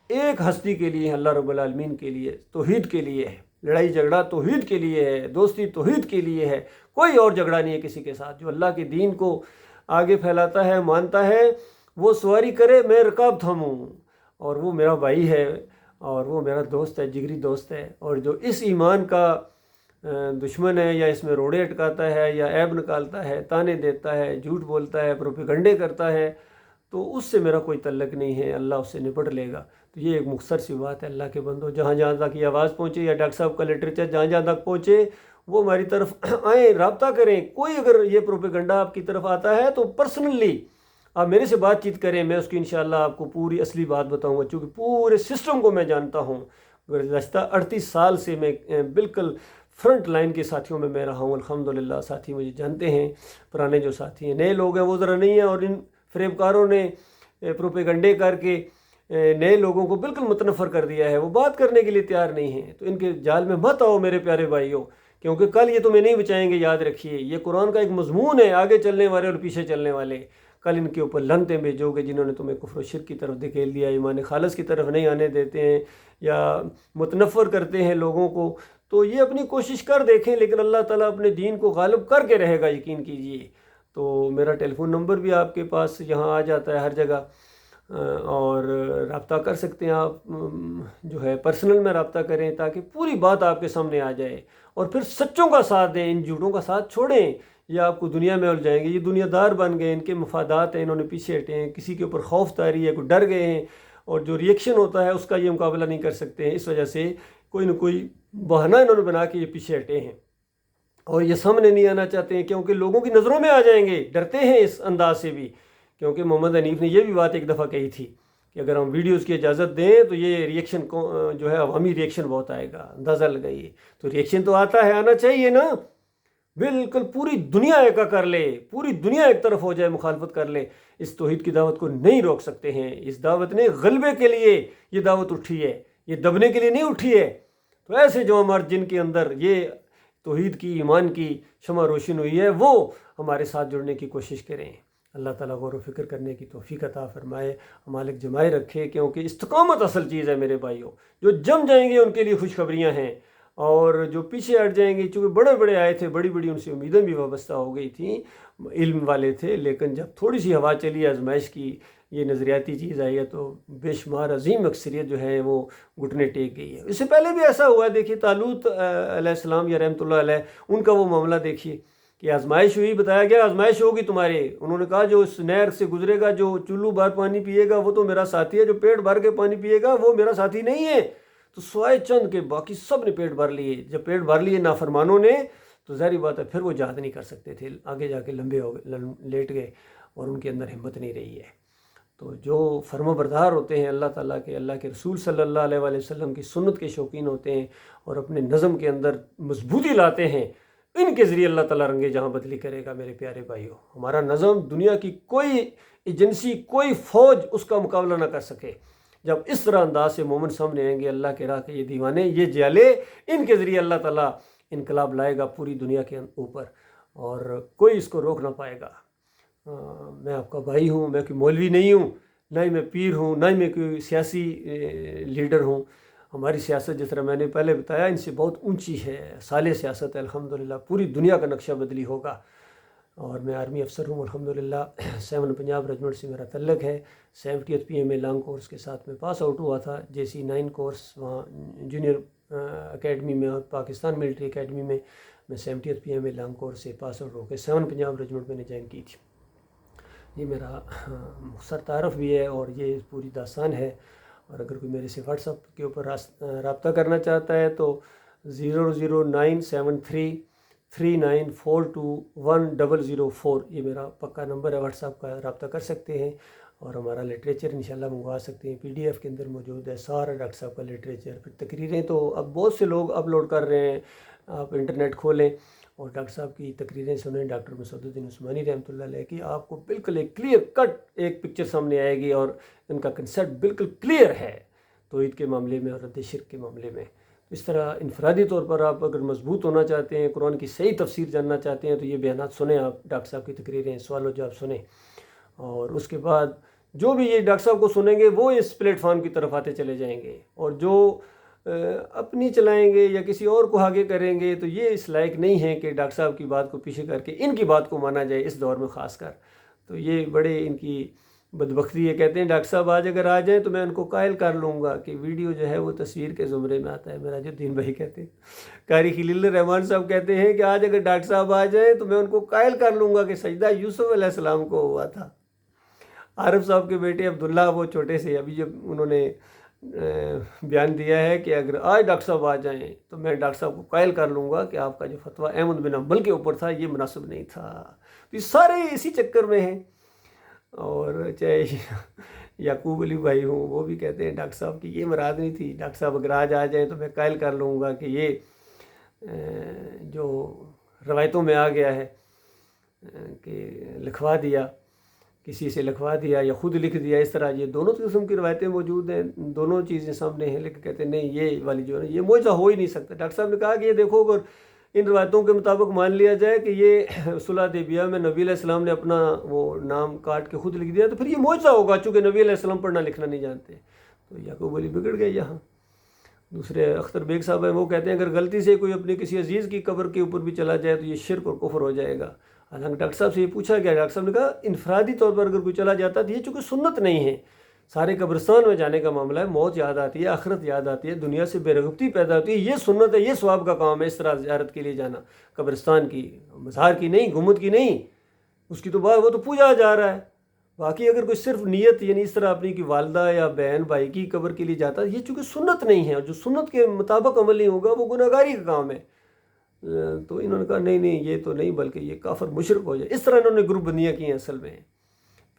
ایک ہستی کے لیے، اللہ رب العالمین کے لیے، توحید کے لیے ہے۔ لڑائی جھگڑا توحید کے لیے ہے، دوستی توحید کے لیے ہے، کوئی اور جھگڑا نہیں ہے کسی کے ساتھ۔ جو اللہ کے دین کو آگے پھیلاتا ہے، مانتا ہے، وہ سواری کرے، میں رکاب تھاموں، اور وہ میرا بھائی ہے، اور وہ میرا دوست ہے، جگری دوست ہے۔ اور جو اس ایمان کا دشمن ہے، یا اس میں روڑے اٹکاتا ہے، یا عیب نکالتا ہے، تانے دیتا ہے، جھوٹ بولتا ہے، پروپیگنڈے کرتا ہے، تو اس سے میرا کوئی تعلق نہیں ہے، اللہ اس سے نپٹ لے گا۔ تو یہ ایک مختصر سی بات ہے، اللہ کے بندو، جہاں جہاں تک یہ آواز پہنچے، یا ڈاکٹر صاحب کا لٹریچر جہاں جہاں تک پہنچے، وہ ہماری طرف آئیں، رابطہ کریں۔ کوئی اگر یہ پروپیگنڈا آپ کی طرف آتا ہے تو پرسنلی آپ میرے سے بات چیت کریں، میں اس کی انشاءاللہ آپ کو پوری اصلی بات بتاؤں گا، چونکہ پورے سسٹم کو میں جانتا ہوں۔ گزشتہ 38 سال سے میں بالکل فرنٹ لائن کے ساتھیوں میں رہا ہوں، الحمدللہ۔ ساتھی مجھے جانتے ہیں، پرانے جو ساتھی ہیں، نئے لوگ ہیں وہ ذرا نہیں ہیں، اور ان فریب کاروں نے پروپیگنڈے کر کے نئے لوگوں کو بالکل متنفر کر دیا ہے، وہ بات کرنے کے لیے تیار نہیں ہیں۔ تو ان کے جال میں مت آؤ میرے پیارے بھائیوں، کیونکہ کل یہ تمہیں نہیں بچائیں گے، یاد رکھیے۔ یہ قرآن کا ایک مضمون ہے، آگے چلنے والے اور پیچھے چلنے والے، کل ان کے اوپر لعنتیں بھیجو گے، جنہوں نے تمہیں کفر و شرک کی طرف دھکیل دیا، ایمان خالص کی طرف نہیں آنے دیتے ہیں، یا متنفر کرتے ہیں لوگوں کو۔ تو یہ اپنی کوشش کر دیکھیں، لیکن اللہ تعالیٰ اپنے دین کو غالب کر کے رہے گا، یقین کیجئے۔ تو میرا ٹیلی فون نمبر بھی آپ کے پاس یہاں آ جاتا ہے ہر جگہ، اور رابطہ کر سکتے ہیں آپ، جو ہے پرسنل میں رابطہ کریں، تاکہ پوری بات آپ کے سامنے آ جائے، اور پھر سچوں کا ساتھ دیں، ان جھوٹوں کا ساتھ چھوڑیں۔ یہ آپ کو دنیا میں الجھائیں گے، یہ دنیا دار بن گئے، ان کے مفادات ہیں، انہوں نے پیچھے ہٹے ہیں، کسی کے اوپر خوف طاری ہے، کوئی ڈر گئے ہیں، اور جو ریئیکشن ہوتا ہے اس کا یہ مقابلہ نہیں کر سکتے ہیں، اس وجہ سے کوئی نہ کوئی بہانہ انہوں نے بنا کے یہ پیچھے ہٹے ہیں، اور یہ سامنے نہیں آنا چاہتے ہیں، کیونکہ لوگوں کی نظروں میں آ جائیں گے، ڈرتے ہیں اس انداز سے بھی۔ کیونکہ محمد حنیف نے یہ بھی بات ایک دفعہ کہی تھی کہ اگر ہم ویڈیوز کی اجازت دیں تو یہ ریئیکشن جو ہے عوامی ریئیکشن بہت آئے گا، اندازہ لگائیے۔ تو ریئیکشن تو آتا ہے، آنا چاہیے نا، بالکل پوری دنیا ایک کر لے، پوری دنیا ایک طرف ہو جائے، مخالفت کر لے، اس توحید کی دعوت کو نہیں روک سکتے ہیں۔ اس دعوت نے غلبے کے لیے یہ دعوت اٹھی ہے، یہ دبنے کے لیے نہیں اٹھی ہے۔ تو ایسے جو مرد جن کے اندر یہ توحید کی، ایمان کی شمع روشن ہوئی ہے، وہ ہمارے ساتھ جڑنے کی کوشش کریں۔ اللہ تعالیٰ غور و فکر کرنے کی توفیق عطا فرمائے، مالک جمائے رکھے، کیونکہ استقامت اصل چیز ہے میرے بھائیوں۔ جو جم جائیں گے ان کے لیے خوشخبریاں ہیں، اور جو پیچھے ہٹ جائیں گے، چونکہ بڑے بڑے آئے تھے، بڑی بڑی ان سے امیدیں بھی وابستہ ہو گئی تھیں، علم والے تھے، لیکن جب تھوڑی سی ہوا چلی آزمائش کی، یہ نظریاتی چیز آئی ہے، تو بے شمار عظیم اکثریت جو ہے وہ گھٹنے ٹیک گئی ہے۔ اس سے پہلے بھی ایسا ہوا ہے، دیکھیے طالوت علیہ السلام یا رحمۃ اللہ علیہ، ان کا وہ معاملہ دیکھیے کہ آزمائش ہوئی، بتایا گیا آزمائش ہوگی تمہارے، انہوں نے کہا جو اس نہر سے گزرے گا، جو چلو بھر پانی پیے گا وہ تو میرا ساتھی ہے، جو پیٹ بھر کے پانی پیے گا وہ میرا ساتھی نہیں ہے۔ تو سوائے چند کے باقی سب نے پیٹ بھر لیے۔ جب پیٹ بھر لیے نافرمانوں نے، تو ظاہری بات ہے پھر وہ جہاد نہیں کر سکتے تھے، آگے جا کے لمبے ہو گئے، لیٹ گئے، اور ان کے اندر ہمت نہیں رہی ہے۔ تو جو فرما بردار ہوتے ہیں اللہ تعالیٰ کے، اللہ کے رسول صلی اللہ علیہ وآلہ وسلم کی سنت کے شوقین ہوتے ہیں، اور اپنے نظم کے اندر مضبوطی لاتے ہیں، ان کے ذریعے اللہ تعالیٰ رنگ جہاں بدلی کرے گا میرے پیارے بھائیوں۔ ہمارا نظم دنیا کی کوئی ایجنسی، کوئی فوج اس کا مقابلہ نہ کر سکے۔ جب اس طرح انداز سے مومن سامنے آئیں گے، اللہ کے راہ کے یہ دیوانے، یہ جیالے، ان کے ذریعے اللہ تعالیٰ انقلاب لائے گا پوری دنیا کے اوپر، اور کوئی اس کو روک نہ پائے گا۔ میں آپ کا بھائی ہوں، میں کوئی مولوی نہیں ہوں، نہ ہی میں پیر ہوں، نہ ہی میں کوئی سیاسی لیڈر ہوں۔ ہماری سیاست جس طرح میں نے پہلے بتایا ان سے بہت اونچی ہے، صالح سیاست ہے الحمدللہ، پوری دنیا کا نقشہ بدلی ہوگا۔ اور میں آرمی افسر ہوں الحمدللہ، 7 پنجاب ریجمنٹ سے میرا تعلق ہے۔ 70th PMA لانگ کورس کے ساتھ میں پاس آؤٹ ہوا تھا، JC 9 کورس وہاں جونیئر اکیڈمی میں، اور پاکستان ملٹری اکیڈمی میں 70th PMA لانگ کورس سے پاس آؤٹ ہو کے 7 پنجاب ریجمنٹ میں نے جوائن کی تھی۔ یہ میرا مختصر تعارف بھی ہے، اور یہ پوری داستان ہے۔ اور اگر کوئی میرے سے واٹس ایپ کے اوپر رابطہ کرنا چاہتا ہے تو 0097339421004 یہ میرا پکا نمبر ہے، واٹس ایپ کا رابطہ کر سکتے ہیں۔ اور ہمارا لٹریچر انشاءاللہ منگوا سکتے ہیں، PDF کے اندر موجود ہے سارا ڈاکٹر صاحب کا لٹریچر. پھر تقریریں تو اب بہت سے لوگ اپلوڈ کر رہے ہیں، آپ انٹرنیٹ کھولیں اور ڈاکٹر صاحب کی تقریریں سنیں، ڈاکٹر مسعود الدین عثمانی رحمۃ اللہ علیہ کی. آپ کو بالکل ایک کلیئر کٹ ایک پکچر سامنے آئے گی اور ان کا کنسیپٹ بالکل کلیئر ہے توحید کے معاملے میں اور رد شرک کے معاملے میں. اس طرح انفرادی طور پر آپ اگر مضبوط ہونا چاہتے ہیں، قرآن کی صحیح تفسیر جاننا چاہتے ہیں، تو یہ بیانات سنیں، آپ ڈاکٹر صاحب کی تقریریں، سوال و جواب سنیں. اور اس کے بعد جو بھی یہ ڈاکٹر صاحب کو سنیں گے وہ اس پلیٹ فارم کی طرف آتے چلے جائیں گے، اور جو اپنی چلائیں گے یا کسی اور کو آگے کریں گے تو یہ اس لائق نہیں ہے کہ ڈاکٹر صاحب کی بات کو پیچھے کر کے ان کی بات کو مانا جائے اس دور میں خاص کر. تو یہ بڑے ان کی بدبختی ہے. کہتے ہیں ڈاکٹر صاحب آج اگر آ جائیں تو میں ان کو قائل کر لوں گا کہ ویڈیو جو ہے وہ تصویر کے زمرے میں آتا ہے. میراج الدین بھائی کہتے ہیں، قاری خلیل الرحمان صاحب کہتے ہیں کہ آج اگر ڈاکٹر صاحب آ جائیں تو میں ان کو قائل کر لوں گا کہ سجدہ یوسف علیہ السلام کو ہوا تھا. عارف صاحب کے بیٹے عبداللہ وہ چھوٹے سے ابھی جب انہوں نے بیان دیا ہے کہ اگر آج ڈاکٹر صاحب آ جائیں تو میں ڈاکٹر صاحب کو قائل کر لوں گا کہ آپ کا جو فتویٰ احمد بن حنبل کے اوپر تھا یہ مناسب نہیں تھا. تو یہ سارے اسی چکر میں ہیں. اور چاہے یعقوب علی بھائی ہوں وہ بھی کہتے ہیں ڈاکٹر صاحب کی یہ مراد نہیں تھی، ڈاکٹر صاحب اگر آج آ جائیں تو میں قائل کر لوں گا کہ یہ جو روایتوں میں آ گیا ہے کہ لکھوا دیا، کسی سے لکھوا دیا یا خود لکھ دیا، اس طرح یہ دونوں قسم کی روایتیں موجود ہیں، دونوں چیزیں سامنے ہیں. لیکن کہتے ہیں نہیں یہ والی جو ہے یہ معجزہ ہو ہی نہیں سکتا. ڈاکٹر صاحب نے کہا کہ یہ دیکھو اگر ان روایتوں کے مطابق مان لیا جائے کہ یہ صلح حدیبیہ میں نبی علیہ السلام نے اپنا وہ نام کاٹ کے خود لکھ دیا تو پھر یہ معجزہ ہوگا، چونکہ نبی علیہ السلام پڑھنا لکھنا نہیں جانتے. تو یعقوب علی بگڑ گئے یہاں. دوسرے اختر بیگ صاحب ہیں وہ کہتے ہیں اگر غلطی سے کوئی اپنی کسی عزیز کی قبر کے اوپر بھی چلا جائے تو یہ شرک اور کفر ہو جائے گا. حالانکہ ڈاکٹر صاحب سے یہ پوچھا گیا، ڈاکٹر صاحب نے کہا انفرادی طور پر اگر کوئی چلا جاتا تو یہ چونکہ سنت نہیں ہے، سارے قبرستان میں جانے کا معاملہ ہے، موت یاد آتی ہے، آخرت یاد آتی ہے، دنیا سے بے رغبتی پیدا ہوتی ہے، یہ سنت ہے، یہ ثواب کا کام ہے اس طرح زیارت کے لیے جانا، قبرستان کی، مزار کی نہیں، گنبد کی نہیں، اس کی تو بات وہ تو پوجا جا رہا ہے. باقی اگر کوئی صرف نیت یعنی اس طرح اپنی کی والدہ یا بہن بھائی کی قبر کے لیے جاتا ہے یہ چونکہ سنت نہیں ہے، اور جو سنت کے مطابق عمل نہیں ہوگا وہ گناہگاری کا کام ہے. تو انہوں نے کہا نہیں یہ تو نہیں بلکہ یہ کافر مشرک ہو جائے. اس طرح انہوں نے گروپ بندیاں کی ہیں اصل میں.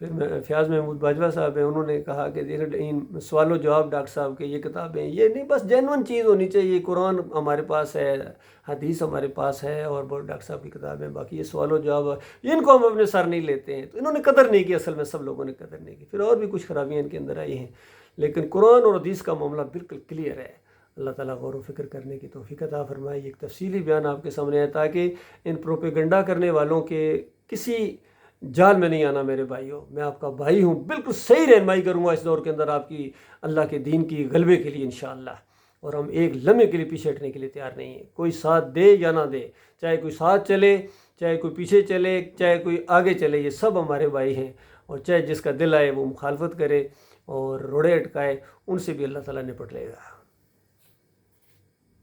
پھر فیاض محمود باجوہ صاحب ہیں، انہوں نے کہا کہ ان سوال و جواب ڈاکٹر صاحب کے یہ کتابیں یہ نہیں، بس جینون چیز ہونی چاہیے. قرآن ہمارے پاس ہے، حدیث ہمارے پاس ہے، اور وہ ڈاکٹر صاحب کی کتابیں، باقی یہ سوال و جواب یہ ان کو ہم اپنے سر نہیں لیتے ہیں. تو انہوں نے قدر نہیں کی، اصل میں سب لوگوں نے قدر نہیں کی. پھر اور بھی کچھ خرابیاں ان کے اندر آئی ہیں، لیکن قرآن اور حدیث کا معاملہ بالکل کلیئر ہے. اللہ تعالیٰ غور و فکر کرنے کی توفیق عطا فرمائے. ایک تفصیلی بیان آپ کے سامنے ہے تاکہ ان پروپیگنڈا کرنے والوں کے کسی جال میں نہیں آنا. میرے بھائیوں، میں آپ کا بھائی ہوں، بالکل صحیح رہنمائی کروں گا اس دور کے اندر آپ کی اللہ کے دین کی غلبے کے لیے انشاءاللہ. اور ہم ایک لمحے کے لیے پیچھے ہٹنے کے لیے تیار نہیں ہیں. کوئی ساتھ دے یا نہ دے، چاہے کوئی ساتھ چلے، چاہے کوئی پیچھے چلے، چاہے کوئی آگے چلے، یہ سب ہمارے بھائی ہیں. اور چاہے جس کا دل آئے وہ مخالفت کرے اور روڑے اٹکائے، ان سے بھی اللہ تعالیٰ نپٹ لے گا.